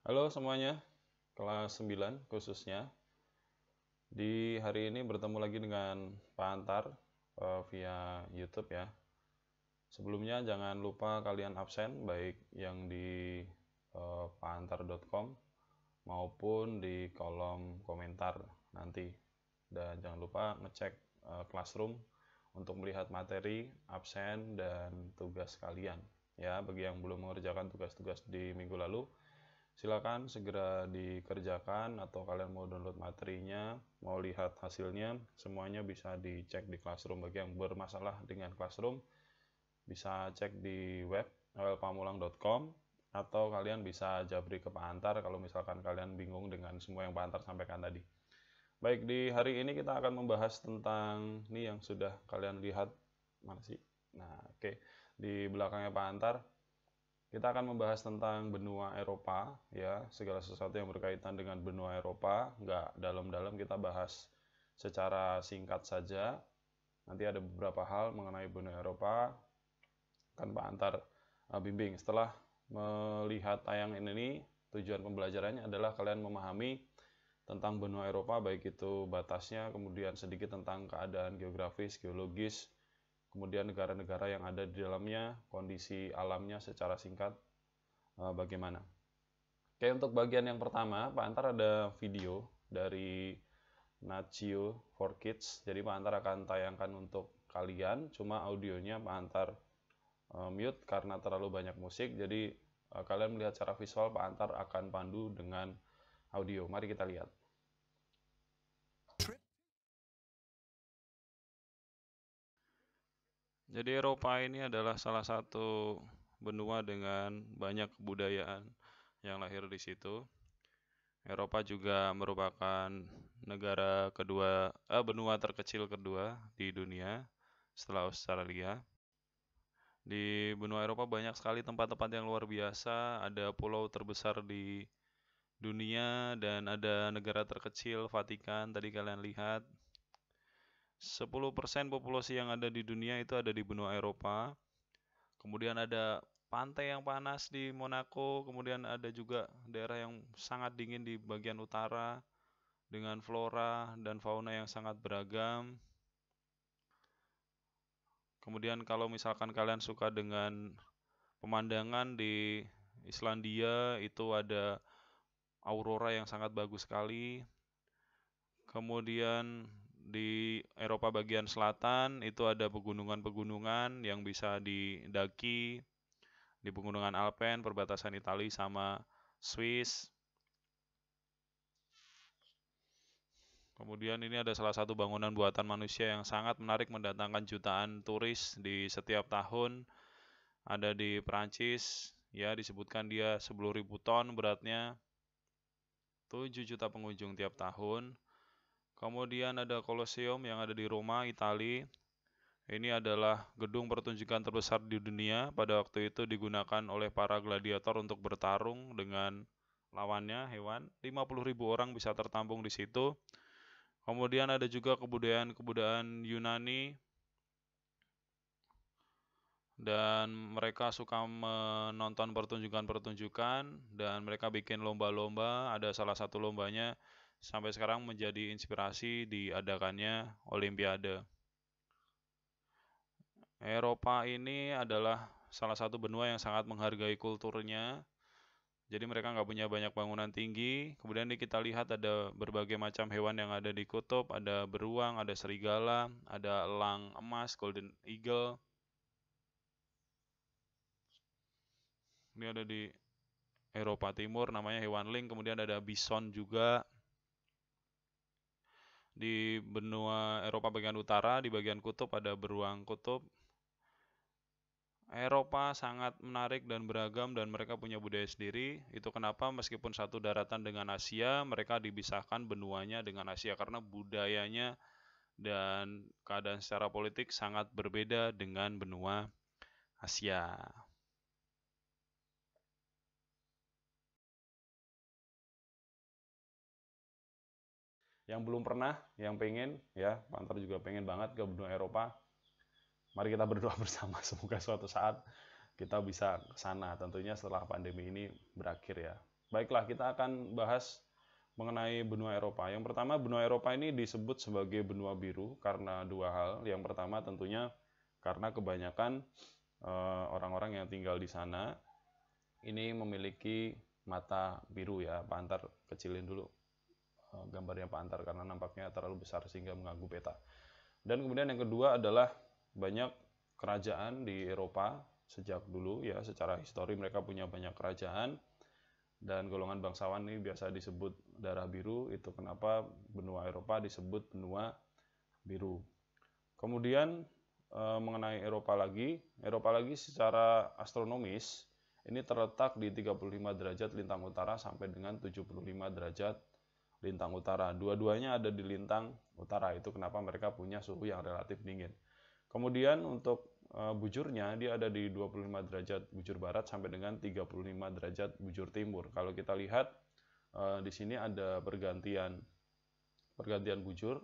Halo semuanya, kelas 9 khususnya. Di hari ini bertemu lagi dengan Pak Antar via YouTube ya. Sebelumnya jangan lupa kalian absen baik yang di pakantar.com maupun di kolom komentar nanti. Dan jangan lupa ngecek Classroom untuk melihat materi, absen, dan tugas kalian. Ya, bagi yang belum mengerjakan tugas-tugas di minggu lalu, silakan segera dikerjakan, atau kalian mau download materinya, mau lihat hasilnya, semuanya bisa dicek di Classroom. Bagi yang bermasalah dengan Classroom, bisa cek di web awelpamulang.com, atau kalian bisa japri ke Pak Antar kalau misalkan kalian bingung dengan semua yang Pak Antar sampaikan tadi. Baik, di hari ini kita akan membahas tentang ini yang sudah kalian lihat, mana sih? Nah, oke. Di belakangnya Pak Antar, kita akan membahas tentang benua Eropa, ya, segala sesuatu yang berkaitan dengan benua Eropa. Nggak dalam-dalam, kita bahas secara singkat saja. Nanti ada beberapa hal mengenai benua Eropa, kan Pak Antar bimbing. Setelah melihat tayangan ini, tujuan pembelajarannya adalah kalian memahami tentang benua Eropa, baik itu batasnya, kemudian sedikit tentang keadaan geografis, geologis, kemudian negara-negara yang ada di dalamnya, kondisi alamnya secara singkat bagaimana. Oke, untuk bagian yang pertama, Pak Antar ada video dari Nat Geo for Kids. Jadi Pak Antar akan tayangkan untuk kalian, cuma audionya Pak Antar mute karena terlalu banyak musik. Jadi kalian melihat secara visual, Pak Antar akan pandu dengan audio. Mari kita lihat. Jadi Eropa ini adalah salah satu benua dengan banyak kebudayaan yang lahir di situ. Eropa juga merupakan benua terkecil kedua di dunia setelah Australia. Di benua Eropa banyak sekali tempat-tempat yang luar biasa, ada pulau terbesar di dunia dan ada negara terkecil, Vatikan, tadi kalian lihat. 10% populasi yang ada di dunia itu ada di benua Eropa. Kemudian ada pantai yang panas di Monaco, kemudian ada juga daerah yang sangat dingin di bagian utara dengan flora dan fauna yang sangat beragam. Kemudian kalau misalkan kalian suka dengan pemandangan, di Islandia itu ada aurora yang sangat bagus sekali. Kemudian di Eropa bagian selatan itu ada pegunungan-pegunungan yang bisa didaki di pegunungan Alpen, perbatasan Italia sama Swiss. Kemudian ini ada salah satu bangunan buatan manusia yang sangat menarik, mendatangkan jutaan turis di setiap tahun. Ada di Perancis, ya, disebutkan dia 10.000 ton beratnya, 7 juta pengunjung tiap tahun. Kemudian ada Colosseum yang ada di Roma, Italia. Ini adalah gedung pertunjukan terbesar di dunia. Pada waktu itu digunakan oleh para gladiator untuk bertarung dengan lawannya, hewan. 50.000 orang bisa tertampung di situ. Kemudian ada juga kebudayaan Yunani, dan mereka suka menonton pertunjukan-pertunjukan, dan mereka bikin lomba-lomba. Ada salah satu lombanya sampai sekarang menjadi inspirasi diadakannya Olimpiade. Eropa ini adalah salah satu benua yang sangat menghargai kulturnya. Jadi mereka nggak punya banyak bangunan tinggi. Kemudian ini kita lihat ada berbagai macam hewan yang ada di kutub. Ada beruang, ada serigala, ada elang emas, golden eagle. Ini ada di Eropa Timur, namanya hewan link. Kemudian ada bison juga. Di benua Eropa bagian utara, di bagian kutub ada beruang kutub. Eropa sangat menarik dan beragam, dan mereka punya budaya sendiri. Itu kenapa meskipun satu daratan dengan Asia, mereka dipisahkan benuanya dengan Asia karena budayanya dan keadaan secara politik sangat berbeda dengan benua Asia. Yang belum pernah, yang pengen, ya, Pak Antar juga pengen banget ke benua Eropa. Mari kita berdoa bersama, semoga suatu saat kita bisa ke sana, tentunya setelah pandemi ini berakhir ya. Baiklah, kita akan bahas mengenai benua Eropa. Yang pertama, benua Eropa ini disebut sebagai benua biru karena dua hal. Yang pertama tentunya karena kebanyakan orang-orang yang tinggal di sana ini memiliki mata biru ya. Pak Antar kecilin dulu gambarnya Pak Antar karena nampaknya terlalu besar sehingga mengganggu peta. Dan kemudian yang kedua adalah banyak kerajaan di Eropa sejak dulu ya, secara histori mereka punya banyak kerajaan. Dan golongan bangsawan ini biasa disebut darah biru, itu kenapa benua Eropa disebut benua biru. Kemudian mengenai Eropa lagi secara astronomis ini terletak di 35 derajat lintang utara sampai dengan 75 derajat lintang utara. Dua-duanya ada di lintang utara, itu kenapa mereka punya suhu yang relatif dingin. Kemudian untuk bujurnya dia ada di 25 derajat bujur barat sampai dengan 35 derajat bujur timur. Kalau kita lihat di sini ada pergantian bujur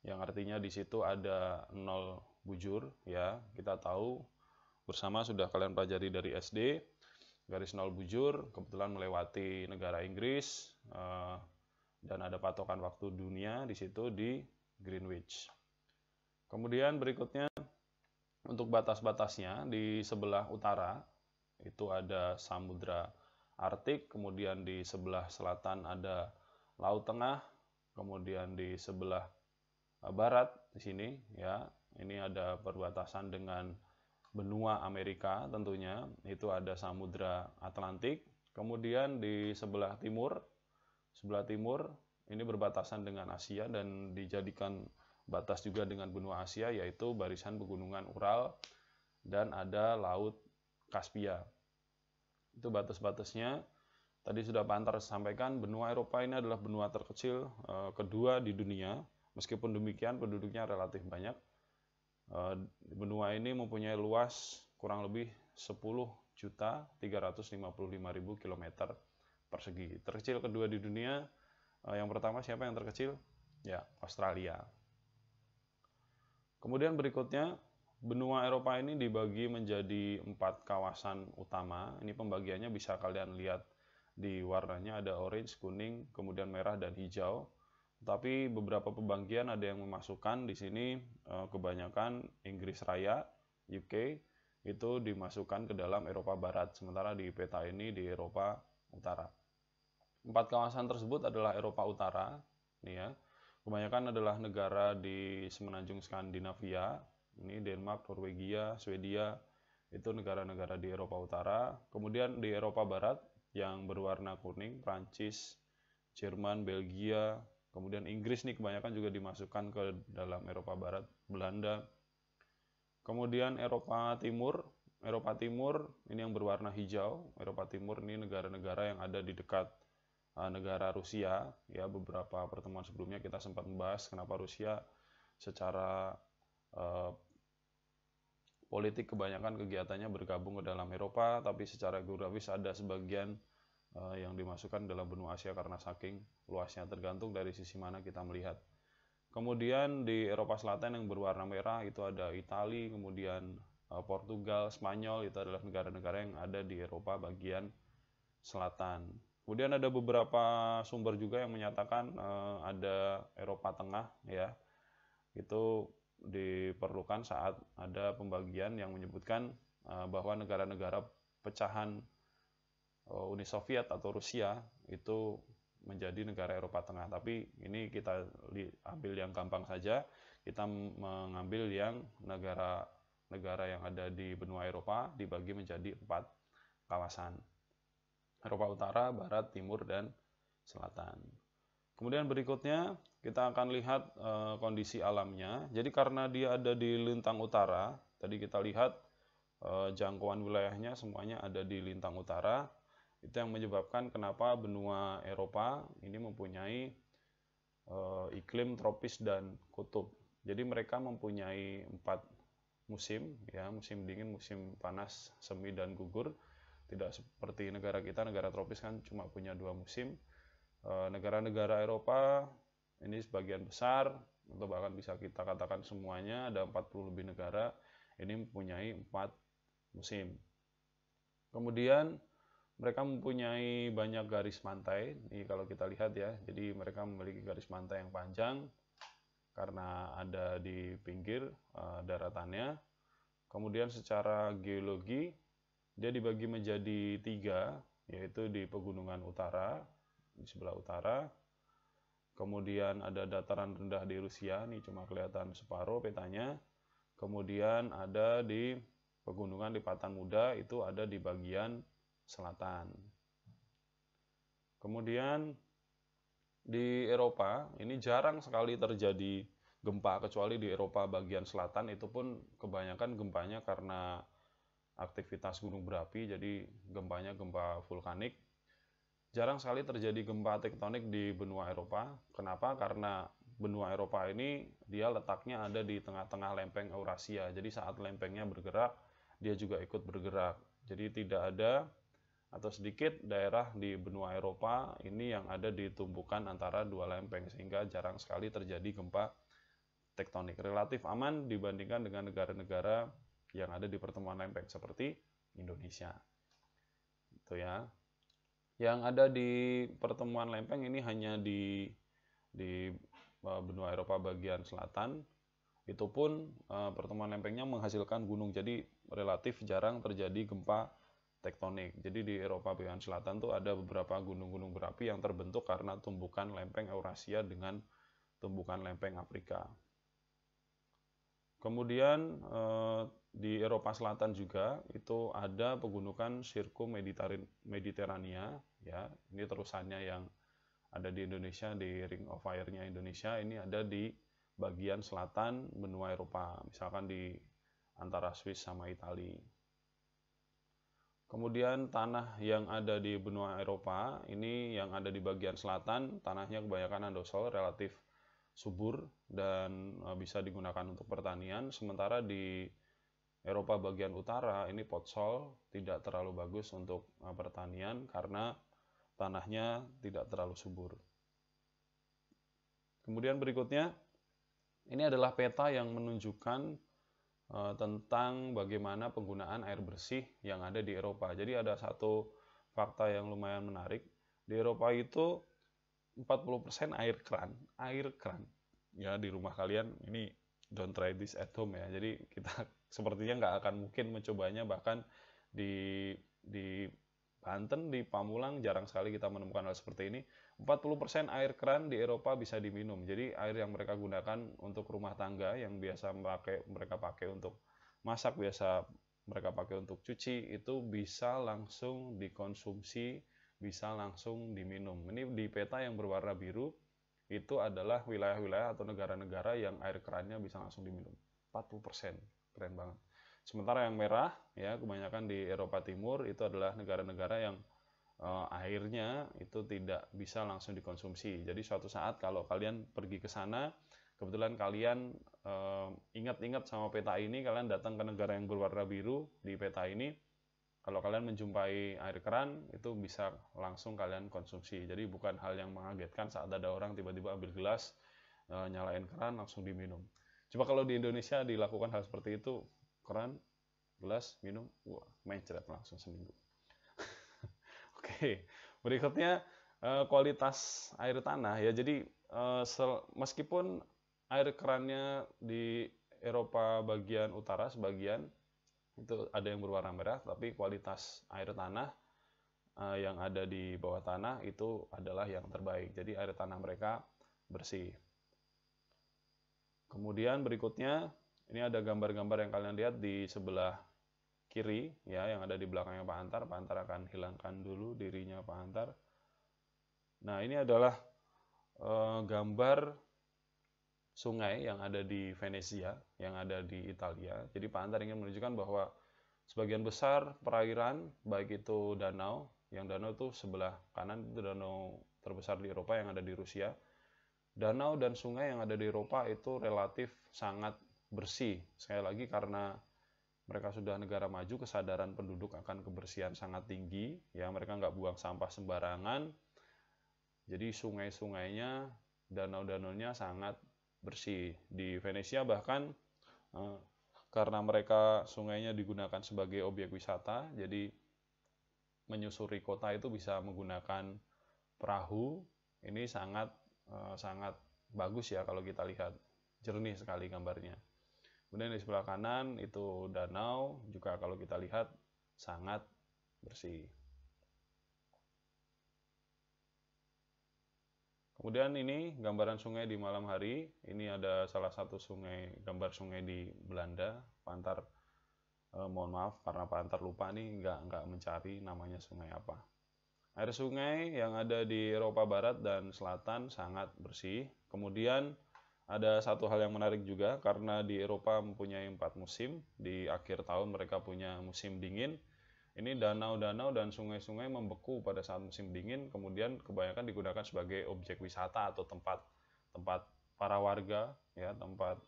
yang artinya di situ ada 0 bujur ya. Kita tahu bersama sudah kalian pelajari dari SD, garis 0 bujur kebetulan melewati negara Inggris dan ada patokan waktu dunia di situ di Greenwich. Kemudian berikutnya untuk batas-batasnya di sebelah utara itu ada Samudra Arktik, kemudian di sebelah selatan ada Laut Tengah, kemudian di sebelah barat di sini ya, ini ada perbatasan dengan benua Amerika tentunya, itu ada Samudra Atlantik. Kemudian di sebelah timur ini berbatasan dengan Asia dan dijadikan batas juga dengan benua Asia, yaitu barisan pegunungan Ural dan ada Laut Kaspia. Itu batas-batasnya. Tadi sudah Pak Antar sampaikan, benua Eropa ini adalah benua terkecil kedua di dunia. Meskipun demikian penduduknya relatif banyak. Benua ini mempunyai luas kurang lebih 10.355.000 km persegi. Terkecil kedua di dunia. Yang pertama siapa yang terkecil? Ya, Australia. Kemudian berikutnya, benua Eropa ini dibagi menjadi 4 kawasan utama. Ini pembagiannya bisa kalian lihat di warnanya, ada orange, kuning, kemudian merah dan hijau. Tapi beberapa pembagian ada yang memasukkan di sini kebanyakan Inggris Raya, UK, itu dimasukkan ke dalam Eropa Barat. Sementara di peta ini di Eropa Utara. 4 kawasan tersebut adalah Eropa Utara, nih ya. Kebanyakan adalah negara di semenanjung Skandinavia, ini Denmark, Norwegia, Swedia, itu negara-negara di Eropa Utara. Kemudian di Eropa Barat yang berwarna kuning, Prancis, Jerman, Belgia, kemudian Inggris nih kebanyakan juga dimasukkan ke dalam Eropa Barat, Belanda. Kemudian Eropa Timur ini yang berwarna hijau. Eropa Timur ini negara-negara yang ada di dekat negara Rusia ya. Beberapa pertemuan sebelumnya kita sempat membahas kenapa Rusia secara politik kebanyakan kegiatannya bergabung ke dalam Eropa, tapi secara geografis ada sebagian yang dimasukkan dalam benua Asia karena saking luasnya, tergantung dari sisi mana kita melihat. Kemudian di Eropa Selatan yang berwarna merah itu ada Italia, kemudian Portugal, Spanyol, itu adalah negara-negara yang ada di Eropa bagian selatan. Kemudian ada beberapa sumber juga yang menyatakan ada Eropa Tengah ya. Itu diperlukan saat ada pembagian yang menyebutkan bahwa negara-negara pecahan Uni Soviet atau Rusia itu menjadi negara Eropa Tengah. Tapi ini kita ambil yang gampang saja. Kita mengambil yang negara yang ada di benua Eropa dibagi menjadi 4 kawasan. Eropa Utara, Barat, Timur, dan Selatan. Kemudian berikutnya kita akan lihat kondisi alamnya. Jadi karena dia ada di lintang utara, tadi kita lihat jangkauan wilayahnya semuanya ada di lintang utara. Itu yang menyebabkan kenapa benua Eropa ini mempunyai iklim tropis dan kutub. Jadi mereka mempunyai 4 musim, ya, musim dingin, musim panas, semi, dan gugur. Tidak seperti negara kita, negara tropis kan cuma punya 2 musim. Negara-negara Eropa ini sebagian besar, atau bahkan bisa kita katakan semuanya, ada 40 lebih negara, ini mempunyai 4 musim. Kemudian mereka mempunyai banyak garis pantai. Ini kalau kita lihat ya, jadi mereka memiliki garis pantai yang panjang karena ada di pinggir daratannya. Kemudian secara geologi dia dibagi menjadi 3, yaitu di pegunungan utara, di sebelah utara. Kemudian ada dataran rendah di Rusia, ini cuma kelihatan separuh petanya. Kemudian ada di pegunungan di Patan Muda, itu ada di bagian selatan. Kemudian di Eropa, ini jarang sekali terjadi gempa, kecuali di Eropa bagian selatan, itu pun kebanyakan gempanya karena aktivitas gunung berapi, jadi gempanya gempa vulkanik. Jarang sekali terjadi gempa tektonik di benua Eropa. Kenapa? Karena benua Eropa ini dia letaknya ada di tengah-tengah lempeng Eurasia. Jadi saat lempengnya bergerak, dia juga ikut bergerak. Jadi tidak ada atau sedikit daerah di benua Eropa ini yang ada di tumpukan antara dua lempeng, sehingga jarang sekali terjadi gempa tektonik. Relatif aman dibandingkan dengan negara-negara yang ada di pertemuan lempeng seperti Indonesia. Itu ya. Yang ada di pertemuan lempeng ini hanya di benua Eropa bagian selatan. Itu pun pertemuan lempengnya menghasilkan gunung, jadi relatif jarang terjadi gempa tektonik. Jadi di Eropa bagian selatan tuh ada beberapa gunung-gunung berapi yang terbentuk karena tumbukan lempeng Eurasia dengan tumbukan lempeng Afrika. Kemudian di Eropa Selatan juga itu ada pegunungan Sirkum-Mediterania, ya. Ini terusannya yang ada di Indonesia, di Ring of Fire-nya Indonesia, ini ada di bagian selatan benua Eropa, misalkan di antara Swiss sama Italia. Kemudian tanah yang ada di benua Eropa, ini yang ada di bagian selatan, tanahnya kebanyakan andosol, relatif subur dan bisa digunakan untuk pertanian. Sementara di Eropa bagian utara ini potsol, tidak terlalu bagus untuk pertanian karena tanahnya tidak terlalu subur. Kemudian berikutnya, ini adalah peta yang menunjukkan tentang bagaimana penggunaan air bersih yang ada di Eropa. Jadi ada satu fakta yang lumayan menarik. Di Eropa itu 40% air kran. Ya, di rumah kalian ini don't try this at home ya. Jadi kita sepertinya nggak akan mungkin mencobanya, bahkan di Banten, di Pamulang jarang sekali kita menemukan hal seperti ini. 40% air kran di Eropa bisa diminum. Jadi air yang mereka gunakan untuk rumah tangga, yang biasa mereka pakai untuk masak, biasa mereka pakai untuk cuci, itu bisa langsung dikonsumsi, bisa langsung diminum. Ini di peta yang berwarna biru, itu adalah wilayah-wilayah atau negara-negara yang air kerannya bisa langsung diminum. 40%, keren banget. Sementara yang merah, ya kebanyakan di Eropa Timur, itu adalah negara-negara yang airnya itu tidak bisa langsung dikonsumsi. Jadi suatu saat kalau kalian pergi ke sana, kebetulan kalian ingat-ingat sama peta ini, kalian datang ke negara yang berwarna biru di peta ini, kalau kalian menjumpai air keran, itu bisa langsung kalian konsumsi. Jadi bukan hal yang mengagetkan saat ada orang tiba-tiba ambil gelas, nyalain keran, langsung diminum. Coba kalau di Indonesia dilakukan hal seperti itu, keran, gelas, minum, wah, mencret langsung seminggu. Oke, berikutnya kualitas air tanah ya. Jadi meskipun air kerannya di Eropa bagian utara sebagian itu ada yang berwarna merah, tapi kualitas air tanah yang ada di bawah tanah itu adalah yang terbaik. Jadi air tanah mereka bersih. Kemudian berikutnya ini ada gambar-gambar yang kalian lihat di sebelah kiri ya, yang ada di belakangnya Pak Antar. Pak Antar akan hilangkan dulu dirinya Pak Antar. Nah, ini adalah gambar sungai yang ada di Venesia, yang ada di Italia. Jadi Pak Antar ingin menunjukkan bahwa sebagian besar perairan, baik itu danau, yang danau itu sebelah kanan itu danau terbesar di Eropa yang ada di Rusia. Danau dan sungai yang ada di Eropa itu relatif sangat bersih. Sekali lagi karena mereka sudah negara maju, kesadaran penduduk akan kebersihan sangat tinggi, ya mereka nggak buang sampah sembarangan. Jadi sungai-sungainya, danau-danaunya sangat bersih. Di Venesia bahkan karena mereka sungainya digunakan sebagai objek wisata, jadi menyusuri kota itu bisa menggunakan perahu. Ini sangat sangat bagus ya kalau kita lihat, jernih sekali gambarnya. Kemudian di sebelah kanan itu danau, juga kalau kita lihat sangat bersih. Kemudian ini gambaran sungai di malam hari. Ini ada salah satu sungai, gambar sungai di Belanda. Pak Antar, mohon maaf karena Pak Antar lupa nih, nggak mencari namanya sungai apa. Air sungai yang ada di Eropa Barat dan Selatan sangat bersih. Kemudian ada satu hal yang menarik juga, karena di Eropa mempunyai 4 musim. Di akhir tahun mereka punya musim dingin. Ini danau-danau dan sungai-sungai membeku pada saat musim dingin, kemudian kebanyakan digunakan sebagai objek wisata atau tempat para warga, ya, tempat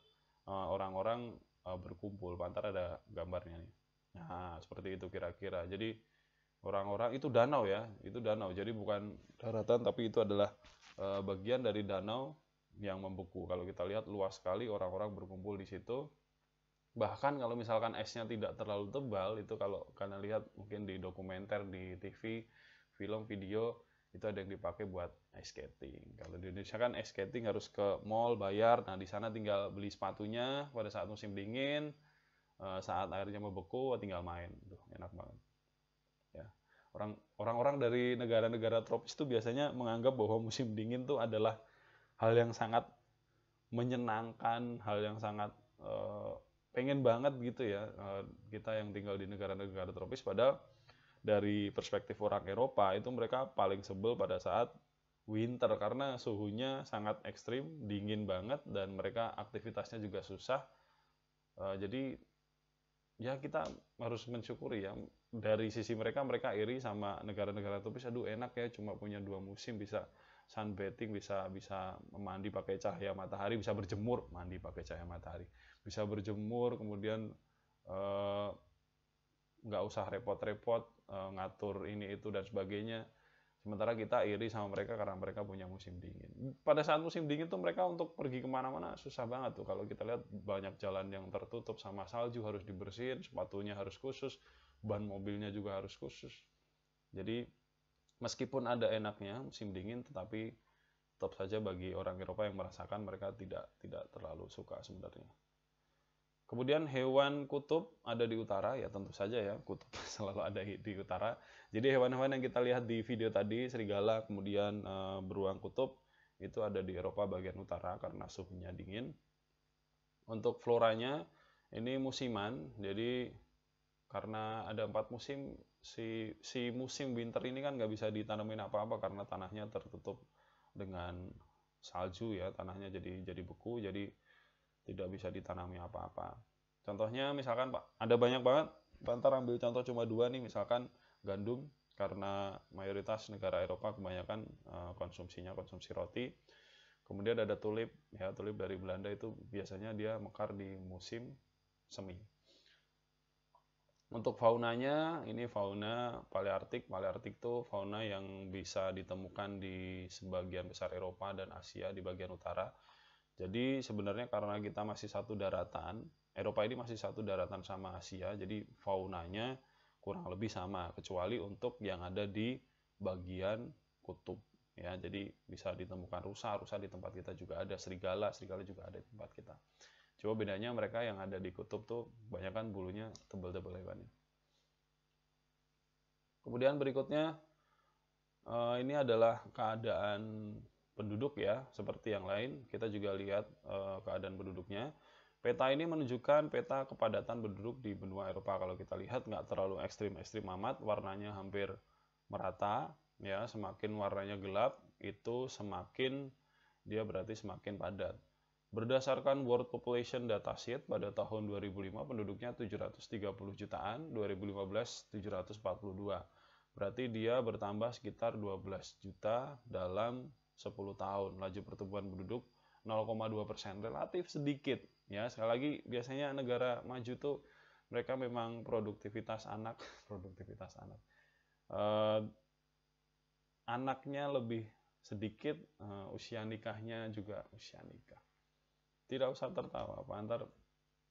orang-orang berkumpul. Pantar ada gambarnya nih. Nah, seperti itu kira-kira. Jadi orang-orang itu danau ya, itu danau. Jadi bukan daratan, tapi itu adalah bagian dari danau yang membeku. Kalau kita lihat luas sekali, orang-orang berkumpul di situ. Bahkan kalau misalkan esnya tidak terlalu tebal, itu kalau kalian lihat mungkin di dokumenter, di TV, film, video, itu ada yang dipakai buat ice skating. Kalau di Indonesia kan ice skating harus ke mall, bayar. Nah, di sana tinggal beli sepatunya pada saat musim dingin, saat airnya membeku, tinggal main. Tuh, enak banget. Ya. Orang-orang dari negara-negara tropis itu biasanya menganggap bahwa musim dingin itu adalah hal yang sangat menyenangkan, hal yang sangat pengen banget gitu ya, kita yang tinggal di negara-negara tropis. Padahal dari perspektif orang Eropa itu mereka paling sebel pada saat winter karena suhunya sangat ekstrim, dingin banget, dan mereka aktivitasnya juga susah. Jadi ya kita harus mensyukuri ya, dari sisi mereka iri sama negara-negara tropis. Aduh enak ya, cuma punya 2 musim, bisa sunbathing, bisa mandi pakai cahaya matahari, bisa berjemur, mandi pakai cahaya matahari, bisa berjemur, kemudian nggak usah repot-repot ngatur ini itu dan sebagainya. Sementara kita iri sama mereka karena mereka punya musim dingin. Pada saat musim dingin tuh mereka untuk pergi kemana-mana susah banget tuh. Kalau kita lihat banyak jalan yang tertutup sama salju, harus dibersihin, sepatunya harus khusus, ban mobilnya juga harus khusus. Jadi meskipun ada enaknya musim dingin, tetapi tetap saja bagi orang Eropa yang merasakan, mereka tidak terlalu suka sebenarnya. Kemudian hewan kutub ada di utara, ya tentu saja ya, kutub selalu ada di utara. Jadi hewan-hewan yang kita lihat di video tadi, serigala, kemudian beruang kutub, itu ada di Eropa bagian utara karena suhunya dingin. Untuk floranya, ini musiman, jadi karena ada 4 musim, si musim winter ini kan nggak bisa ditanamin apa-apa karena tanahnya tertutup dengan salju ya, tanahnya jadi beku, jadi tidak bisa ditanami apa-apa. Contohnya misalkan Pak, ada banyak banget. Pak Antar ambil contoh cuma 2 nih, misalkan gandum, karena mayoritas negara Eropa kebanyakan konsumsinya konsumsi roti. Kemudian ada tulip, ya tulip dari Belanda, itu biasanya dia mekar di musim semi. Untuk faunanya, ini fauna paleartik. Paleartik itu fauna yang bisa ditemukan di sebagian besar Eropa dan Asia di bagian utara. Jadi sebenarnya karena kita masih satu daratan, Eropa ini masih satu daratan sama Asia, jadi faunanya kurang lebih sama, kecuali untuk yang ada di bagian kutub. Ya, jadi bisa ditemukan rusa di tempat kita juga ada, serigala juga ada di tempat kita. Coba bedanya mereka yang ada di kutub tuh banyak kan bulunya tebal-tebal hewannya. Kemudian berikutnya ini adalah keadaan penduduk ya, seperti yang lain. Kita juga lihat keadaan penduduknya. Peta ini menunjukkan peta kepadatan penduduk di benua Eropa. Kalau kita lihat nggak terlalu ekstrim-ekstrim amat, warnanya hampir merata. Ya, semakin warnanya gelap itu semakin dia berarti semakin padat. Berdasarkan World Population Datasheet pada tahun 2005 penduduknya 730 jutaan, 2015 742. Berarti dia bertambah sekitar 12 juta dalam 10 tahun. Laju pertumbuhan penduduk 0,2%, relatif sedikit. Ya, sekali lagi biasanya negara maju tuh mereka memang produktivitas anak anaknya lebih sedikit, usia nikahnya juga usia nikah. Tidak usah tertawa, Pak Antar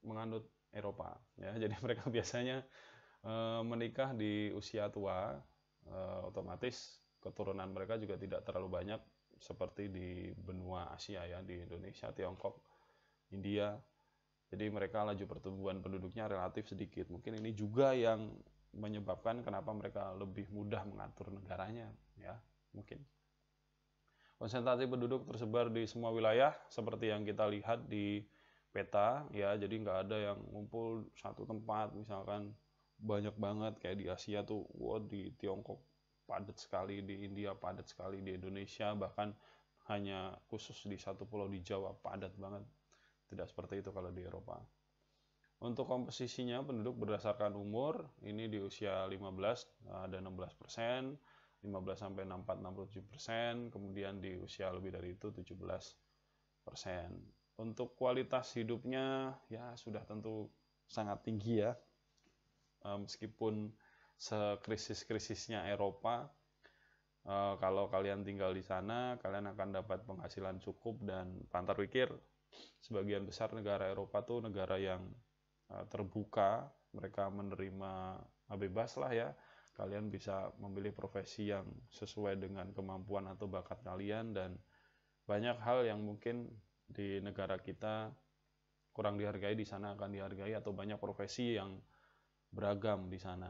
menganut Eropa. Ya, jadi mereka biasanya menikah di usia tua. otomatis keturunan mereka juga tidak terlalu banyak seperti di benua Asia ya, di Indonesia, Tiongkok, India. Jadi mereka laju pertumbuhan penduduknya relatif sedikit. Mungkin ini juga yang menyebabkan kenapa mereka lebih mudah mengatur negaranya ya, mungkin. Konsentrasi penduduk tersebar di semua wilayah seperti yang kita lihat di peta ya, jadi nggak ada yang ngumpul satu tempat, misalkan banyak banget kayak di Asia tuh, di Tiongkok padat sekali, di India padat sekali, di Indonesia bahkan hanya khusus di satu pulau di Jawa padat banget. Tidak seperti itu kalau di Eropa. Untuk komposisinya penduduk berdasarkan umur, ini di usia 15 ada 16%, 15 sampai 64 67%, kemudian di usia lebih dari itu 17%. Untuk kualitas hidupnya ya sudah tentu sangat tinggi ya. Meskipun sekrisis-krisisnya Eropa, kalau kalian tinggal di sana, kalian akan dapat penghasilan cukup, dan Pantar pikir sebagian besar negara Eropa tuh negara yang terbuka, mereka menerima bebas lah ya. Kalian bisa memilih profesi yang sesuai dengan kemampuan atau bakat kalian, dan banyak hal yang mungkin di negara kita kurang dihargai di sana akan dihargai, atau banyak profesi yang beragam di sana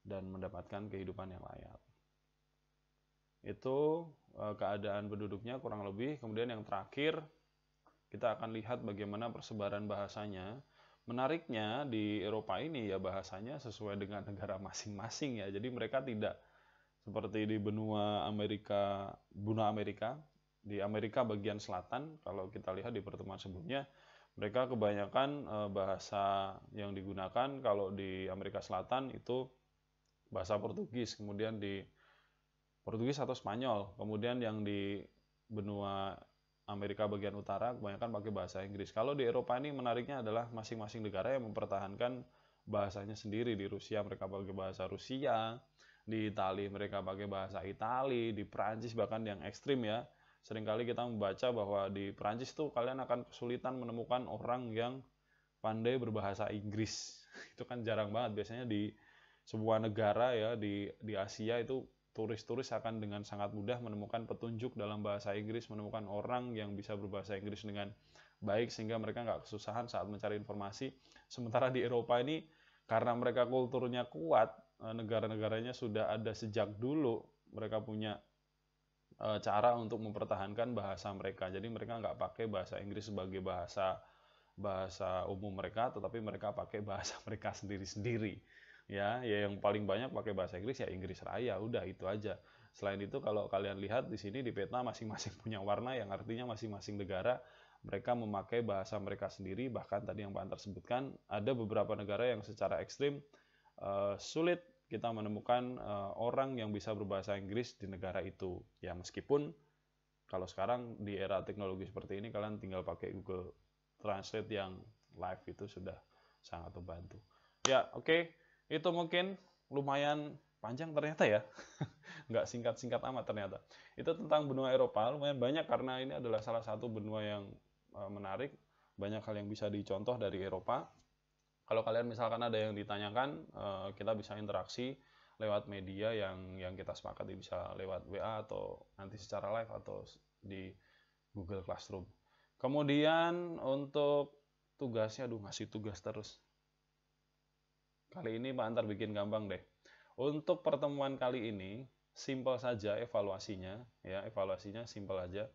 dan mendapatkan kehidupan yang layak. Itu keadaan penduduknya kurang lebih. Kemudian yang terakhir kita akan lihat bagaimana persebaran bahasanya. Menariknya di Eropa ini ya bahasanya sesuai dengan negara masing-masing ya. Jadi mereka tidak seperti di benua Amerika, di Amerika bagian selatan. Kalau kita lihat di pertemuan sebelumnya, mereka kebanyakan bahasa yang digunakan kalau di Amerika Selatan itu bahasa Portugis, kemudian di Portugis atau Spanyol. Kemudian yang di benua Amerika bagian utara kebanyakan pakai bahasa Inggris. Kalau di Eropa ini menariknya adalah masing-masing negara yang mempertahankan bahasanya sendiri. Di Rusia mereka pakai bahasa Rusia, di Italia mereka pakai bahasa Italia, di Prancis bahkan yang ekstrim ya. Seringkali kita membaca bahwa di Prancis tuh kalian akan kesulitan menemukan orang yang pandai berbahasa Inggris. Itu kan jarang banget. Biasanya di sebuah negara ya di Asia itu turis-turis akan dengan sangat mudah menemukan petunjuk dalam bahasa Inggris, menemukan orang yang bisa berbahasa Inggris dengan baik sehingga mereka nggak kesusahan saat mencari informasi. Sementara di Eropa ini karena mereka kulturnya kuat, negara-negaranya sudah ada sejak dulu, mereka punya cara untuk mempertahankan bahasa mereka. Jadi mereka nggak pakai bahasa Inggris sebagai bahasa umum mereka, tetapi mereka pakai bahasa mereka sendiri-sendiri. Ya yang paling banyak pakai bahasa Inggris ya Inggris Raya, udah itu aja. Selain itu kalau kalian lihat di sini di peta masing-masing punya warna yang artinya masing-masing negara mereka memakai bahasa mereka sendiri. Bahkan tadi yang Pak Antar sebutkan ada beberapa negara yang secara ekstrim sulit kita menemukan orang yang bisa berbahasa Inggris di negara itu. Ya meskipun kalau sekarang di era teknologi seperti ini kalian tinggal pakai Google Translate yang live itu sudah sangat membantu. Ya oke. Itu mungkin lumayan panjang ternyata ya. Nggak singkat-singkat amat ternyata. Itu tentang benua Eropa, lumayan banyak karena ini adalah salah satu benua yang menarik. Banyak hal yang bisa dicontoh dari Eropa. Kalau kalian misalkan ada yang ditanyakan, kita bisa interaksi lewat media yang kita sepakati, bisa lewat WA atau nanti secara live atau di Google Classroom. Kemudian untuk tugasnya, ngasih tugas terus. Kali ini Pak Antar bikin gampang deh. Untuk pertemuan kali ini, simpel saja evaluasinya, ya evaluasinya simpel aja.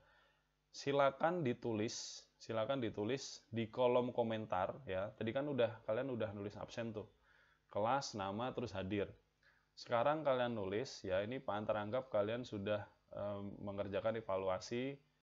Silakan ditulis di kolom komentar ya. Tadi kan kalian udah nulis absen tuh. Kelas, nama, terus hadir. Sekarang kalian nulis ya, ini Pak Antar anggap kalian sudah mengerjakan evaluasi